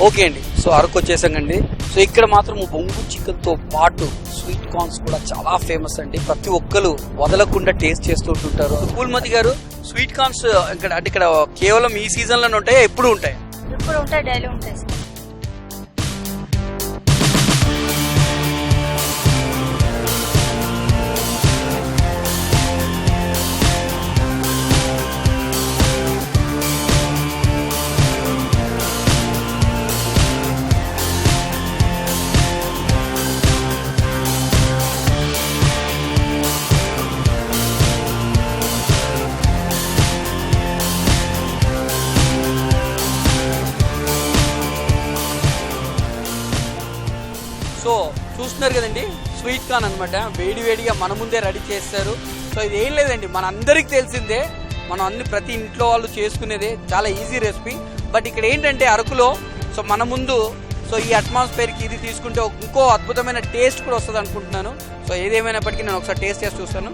Okay అండి, so Araku వచ్చేసాకండి. So ఇక్కడ మాత్రం బొంగు చికెన్ తో పాటు స్వీట్ కార్న్స్ కూడా చాలా ఫేమస్ అండి. ప్రతి ఒక్కరు వదలకుండా టేస్ట్ చేస్తూ ఉంటుంటారు. పూల్మతి గారు, స్వీట్ కార్న్స్ ఇక్కడ కేవలం ఈ సీజన్ లోనే ఉంటాయా, ఎప్పుడు ఉంటాయి? ఎప్పుడు ఉంటాయి, డైలీ ఉంటాయి సార్. సో చూస్తున్నారు కదండి, స్వీట్ కార్న్ అనమాట. వేడివేడిగా మన ముందే రెడీ చేస్తారు. సో ఇది ఏం లేదండి, మన అందరికి తెలిసిందే, మనం ప్రతి ఇంట్లో వాళ్ళు చేసుకునేదే, చాలా ఈజీ రెసిపీ. బట్ ఇక్కడ ఏంటంటే అరకులో సో మన ముందు సో ఈ అట్మాస్ఫియర్కి ఇది తీసుకుంటే ఇంకో అద్భుతమైన టేస్ట్ కూడా వస్తుంది అనుకుంటున్నాను. సో ఏదేమైనప్పటికీ నేను ఒకసారి టేస్ట్ చేసి చూస్తాను.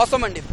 ఆసమ్ అండి.